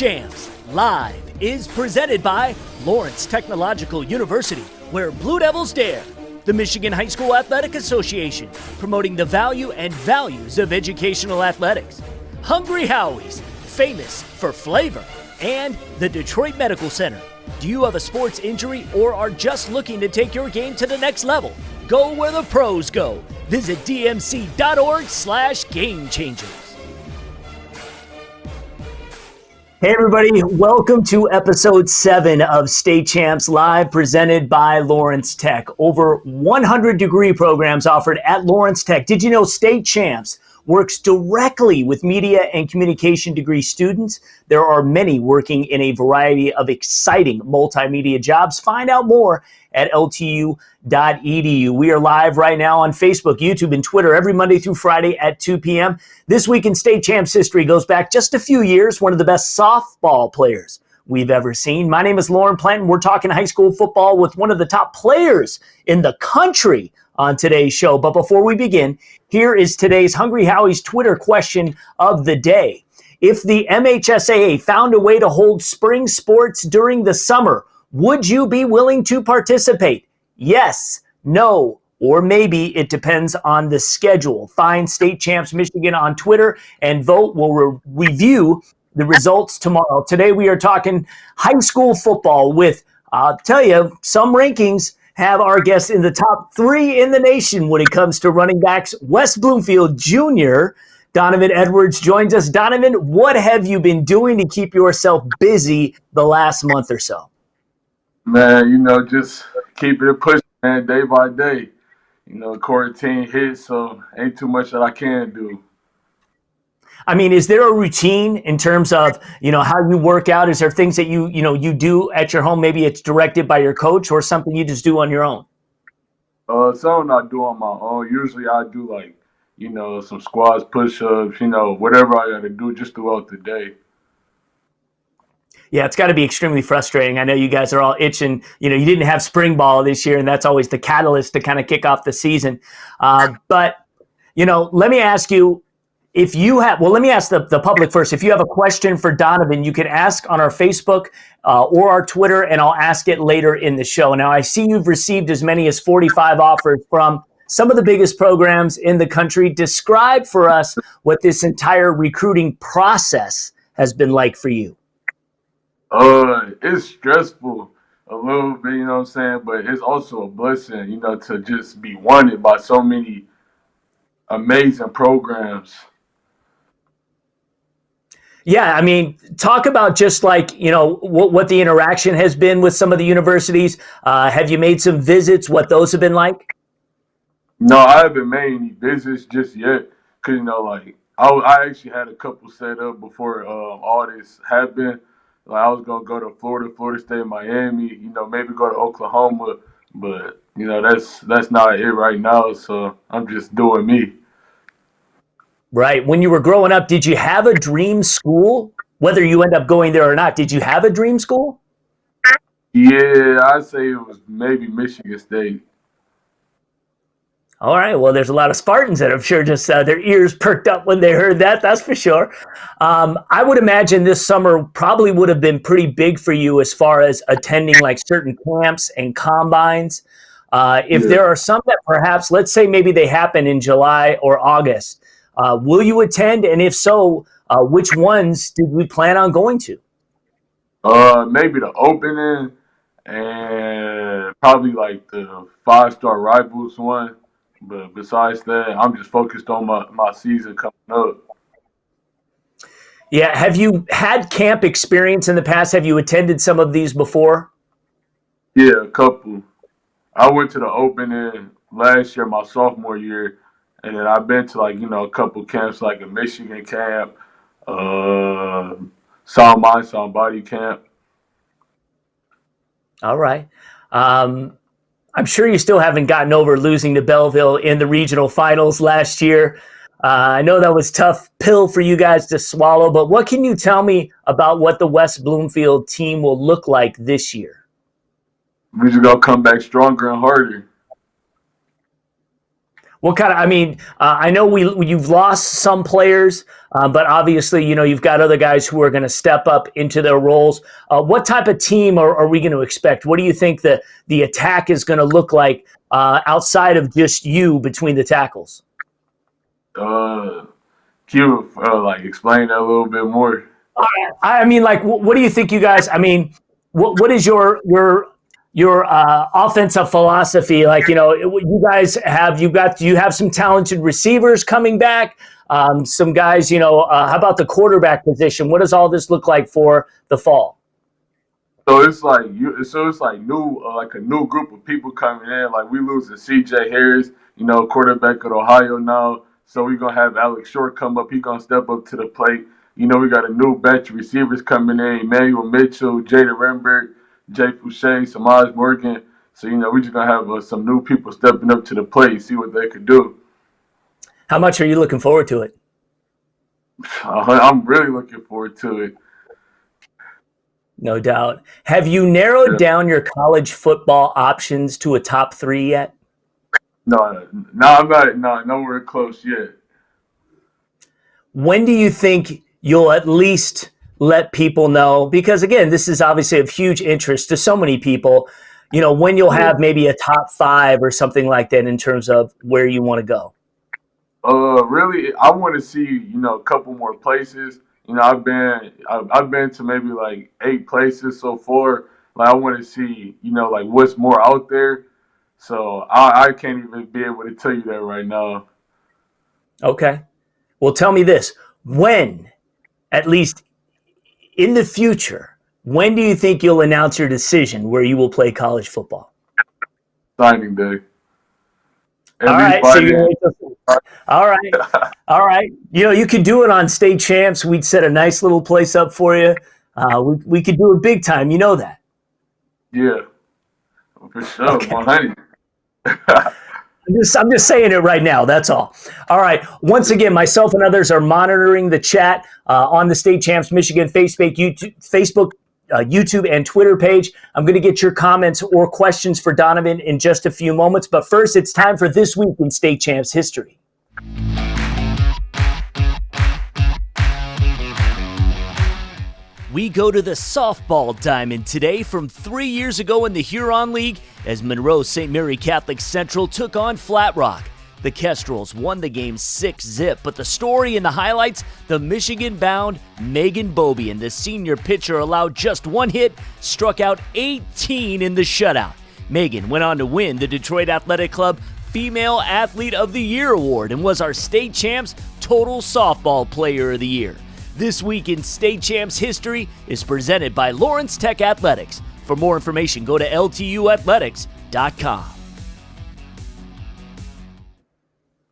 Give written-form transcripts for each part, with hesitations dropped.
CHAMPS Live is presented by Lawrence Technological University, where Blue Devils dare. The Michigan High School Athletic Association, promoting the value and values of educational athletics. Hungry Howie's, famous for flavor. And the Detroit Medical Center. Do you have a sports injury or are just looking to take your game to the next level? Go where the pros go. Visit dmc.org/gamechangers. Hey everybody, welcome to episode 7 of State Champs Live, presented by Lawrence Tech. Over 100 degree programs offered at Lawrence Tech. Did you know State Champs works directly with media and communication degree students? There are many working in a variety of exciting multimedia jobs. Find out more at ltu.edu. We are live right now on Facebook, YouTube, and Twitter every Monday through Friday at 2 p.m. This week in State Champs history goes back just a few years. One of the best softball players we've ever seen. My name is Lauren Planton. We're talking high school football with one of the top players in the country on today's show. But before we begin, here is today's Hungry Howie's Twitter question of the day. If the MHSAA found a way to hold spring sports during the summer, would you be willing to participate? Yes, no, or maybe it depends on the schedule. Find State Champs Michigan on Twitter and vote. We'll review the results tomorrow. Today we are talking high school football with, I'll tell you, some rankings have our guests in the top 3 in the nation when it comes to running backs. West Bloomfield Jr., Donovan Edwards joins us. Donovan, what have you been doing to keep yourself busy the last month or so? Man, just keeping it pushing, man, day by day. Quarantine hit, so ain't too much that I can do. I mean, is there a routine in terms of, how you work out? Is there things that you do at your home? Maybe it's directed by your coach or something you just do on your own? Something I do on my own. Usually I do some squats, push-ups, whatever I got to do just throughout the day. Yeah, it's got to be extremely frustrating. I know you guys are all itching. You didn't have spring ball this year, and that's always the catalyst to kind of kick off the season. But let me ask you, let me ask the public first. If you have a question for Donovan, you can ask on our Facebook or our Twitter, and I'll ask it later in the show. Now, I see you've received as many as 45 offers from some of the biggest programs in the country. Describe for us what this entire recruiting process has been like for you. It's stressful a little bit, you know what I'm saying? But it's also a blessing, to just be wanted by so many amazing programs. Yeah, I mean, talk about just what the interaction has been with some of the universities. Have you made some visits, what those have been like? No, I haven't made any visits just yet. Because, I actually had a couple set up before all this happened. I was going to go to Florida State, Miami, maybe go to Oklahoma. But, that's not it right now. So I'm just doing me. Right. When you were growing up, did you have a dream school? Whether you end up going there or not, did you have a dream school? Yeah, I'd say it was maybe Michigan State. All right. Well, there's a lot of Spartans that I'm sure just their ears perked up when they heard that. That's for sure. I would imagine this summer probably would have been pretty big for you as far as attending certain camps and combines. If there are some that perhaps, let's say maybe they happen in July or August, will you attend? And if so, which ones did we plan on going to? Maybe the opening and probably the 5-star rivals one. But besides that, I'm just focused on my season coming up. Yeah. Have you had camp experience in the past? Have you attended some of these before? Yeah, a couple. I went to the opening last year, my sophomore year. And then I've been to a couple camps, like a Michigan camp, Sound Mind, Sound Body camp. All right. I'm sure you still haven't gotten over losing to Belleville in the regional finals last year. I know that was a tough pill for you guys to swallow, but what can you tell me about what the West Bloomfield team will look like this year? We just got to come back stronger and harder. What kind of? I mean, I know you've lost some players, but obviously, you've got other guys who are going to step up into their roles. What type of team are we going to expect? What do you think the attack is going to look like outside of just you between the tackles? Uh, Q, like explain that a little bit more. I mean, like, what do you think, you guys? I mean, what is your offensive philosophy? Like, you guys have you have some talented receivers coming back, some guys. How about the quarterback position? What does all this look like for the fall? So it's like it's like new, like a new group of people coming in. Like we losing C.J. Harris, quarterback at Ohio now. So we gonna have Alex Short come up. He gonna step up to the plate. We got a new batch of receivers coming in: Emmanuel Mitchell, Jada Renberg, Jay Fouché, Samaj Morgan. So we just gonna have some new people stepping up to the plate, see what they could do. How much are you looking forward to it? I'm really looking forward to it. No doubt. Have you narrowed Yeah. down your college football options to a top three yet? No, no, I'm not. No, nowhere close yet. When do you think you'll at least let people know? Because again, this is obviously of huge interest to so many people. When you'll Yeah. have maybe a top five or something like that in terms of where you want to go. Really, I want to see a couple more places. I've been to maybe like 8 places so far. Like I want to see like what's more out there. So I can't even be able to tell you that right now. Okay. Well, tell me this. When, at least in the future, when do you think you'll announce your decision where you will play college football? Signing day. At All least right. So by you're then. all right. All right. You could do it on State Champs. We'd set a nice little place up for you. We could do it big time. You know that. Yeah, for sure. Okay. 100. I'm just saying it right now. That's all. All right. Once again, myself and others are monitoring the chat on the State Champs Michigan Facebook, YouTube, and Twitter page. I'm going to get your comments or questions for Donovan in just a few moments. But first, it's time for This Week in State Champs History. We go to the softball diamond today from 3 years ago in the Huron League as Monroe St. Mary Catholic Central took on Flat Rock. The Kestrels won the game 6-0, but the story and the highlights, the Michigan-bound Megan Bobian, the senior pitcher, allowed just one hit, struck out 18 in the shutout. Megan went on to win the Detroit Athletic Club Female Athlete of the Year award and was our State Champs Total Softball Player of the Year. This Week in State Champs History is presented by Lawrence Tech Athletics. For more information, go to ltuathletics.com.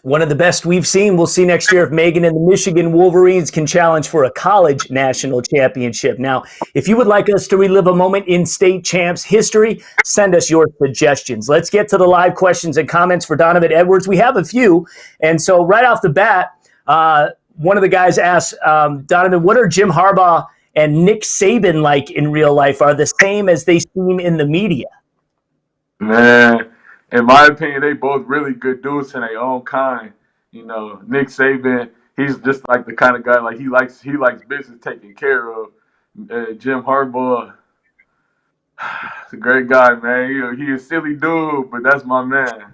One of the best we've seen. We'll see next year if Megan and the Michigan Wolverines can challenge for a college national championship. Now, if you would like us to relive a moment in State Champs history, send us your suggestions. Let's get to the live questions and comments for Donovan Edwards. We have a few. And so right off the bat, one of the guys asked, Donovan, what are Jim Harbaugh and Nick Saban like in real life? Are the same as they seem in the media? Man, in my opinion, they both really good dudes in their own kind. Nick Saban, he's just like the kind of guy like he likes business taken care of. Jim Harbaugh, he's a great guy, man. He a silly dude, but that's my man.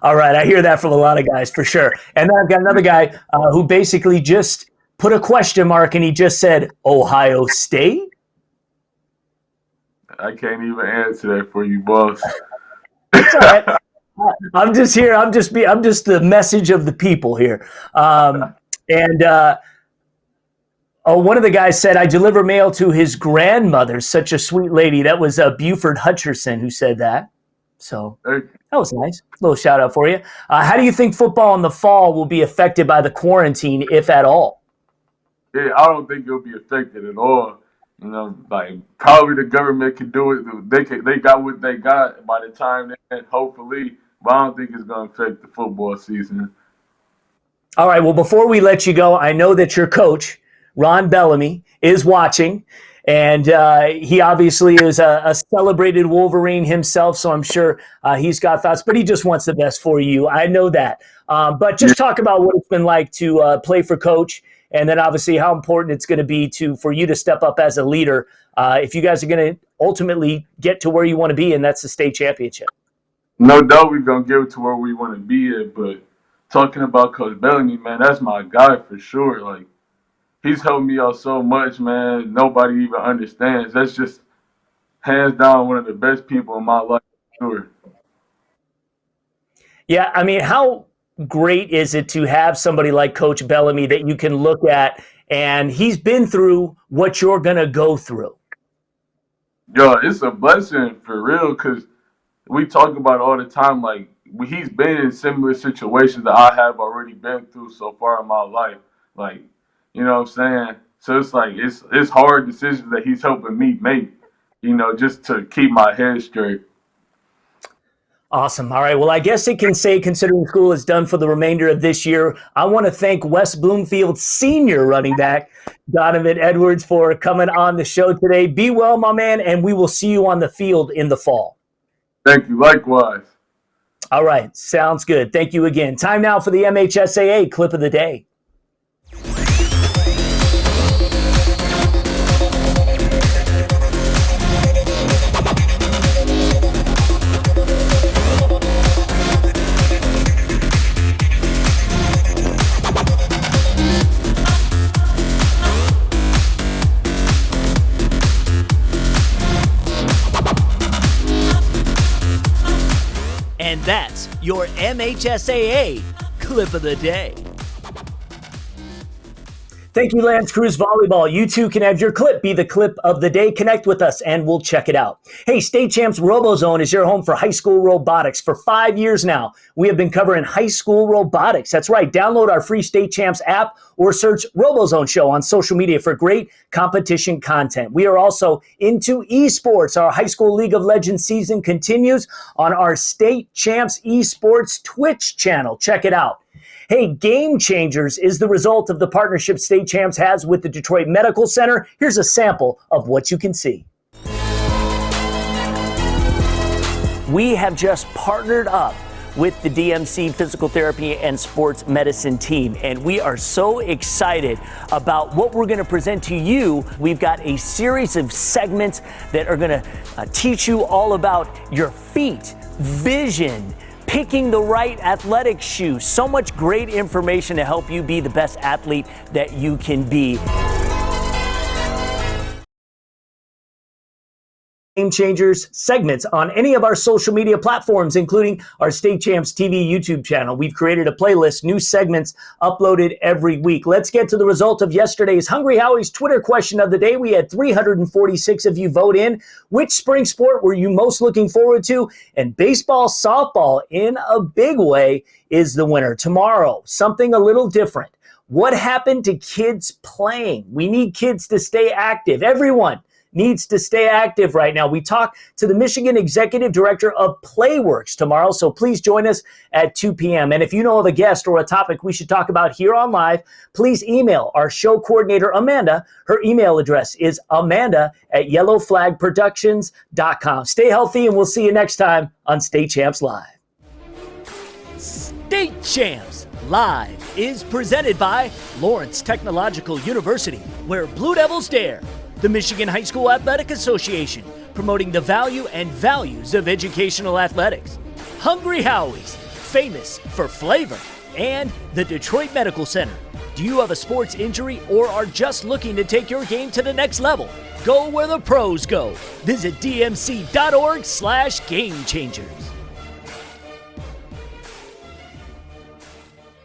All right, I hear that from a lot of guys for sure. And then I've got another guy who basically just put a question mark and he just said Ohio State. I can't even answer that for you, boss. It's all right. I'm just here. I'm just the message of the people here. One of the guys said, I deliver mail to his grandmother, such a sweet lady. That was Buford Hutcherson who said that. So that was nice. A little shout out for you. How do you think football in the fall will be affected by the quarantine, if at all? Yeah, I don't think it'll be affected at all. Like probably the government can do it. They got what they got by the time then, hopefully. But I don't think it's gonna affect the football season. All right. Well, before we let you go, I know that your coach, Ron Bellamy, is watching. And he obviously is a celebrated Wolverine himself, so I'm sure he's got thoughts, but he just wants the best for you. I know that. But just talk about what it's been like to play for Coach, and then obviously how important it's going to be for you to step up as a leader if you guys are going to ultimately get to where you want to be, and that's the state championship. No doubt we're going to get to where we want to be at, but talking about Coach Bellamy, man, that's my guy for sure. Like, he's helped me out so much, man. Nobody even understands. That's just hands down one of the best people in my life, for sure. Yeah, I mean, how great is it to have somebody like Coach Bellamy that you can look at, and he's been through what you're going to go through? Yo, it's a blessing for real, because we talk about it all the time. Like, he's been in similar situations that I have already been through so far in my life. Like, you know what I'm saying? So it's like it's hard decisions that he's helping me make, just to keep my head straight. Awesome. All right. Well, I guess it can say, considering school is done for the remainder of this year, I want to thank West Bloomfield senior running back Donovan Edwards for coming on the show today. Be well, my man, and we will see you on the field in the fall. Thank you. Likewise. All right. Sounds good. Thank you again. Time now for the MHSAA clip of the day. And that's your MHSAA clip of the day. Thank you, Lance Cruz Volleyball. You too can have your clip be the clip of the day. Connect with us and we'll check it out. Hey, State Champs RoboZone is your home for high school robotics. For 5 years now, we have been covering high school robotics. That's right. Download our free State Champs app or search RoboZone Show on social media for great competition content. We are also into esports. Our high school League of Legends season continues on our State Champs Esports Twitch channel. Check it out. Hey, Game Changers is the result of the partnership State Champs has with the Detroit Medical Center. Here's a sample of what you can see. We have just partnered up with the DMC Physical Therapy and Sports Medicine team, and we are so excited about what we're going to present to you. We've got a series of segments that are going to teach you all about your feet, vision, picking the right athletic shoe. So much great information to help you be the best athlete that you can be. Game Changers segments on any of our social media platforms, including our State Champs TV YouTube channel. We've created a playlist, new segments uploaded every week. Let's get to the result of yesterday's Hungry Howie's Twitter question of the day. We had 346 of you vote in. Which spring sport were you most looking forward to? And baseball, softball, in a big way, is the winner. Tomorrow, something a little different. What happened to kids playing? We need kids to stay active. Everyone needs to stay active right now. We talk to the Michigan Executive Director of Playworks tomorrow, so please join us at 2 p.m. And if you know of a guest or a topic we should talk about here on live, please email our show coordinator, Amanda. Her email address is amanda@yellowflagproductions.com. Stay healthy, and we'll see you next time on State Champs Live. State Champs Live is presented by Lawrence Technological University, where Blue Devils dare. The Michigan High School Athletic Association, promoting the value and values of educational athletics. Hungry Howie's, famous for flavor. And the Detroit Medical Center. Do you have a sports injury or are just looking to take your game to the next level? Go where the pros go. Visit dmc.org/gamechangers.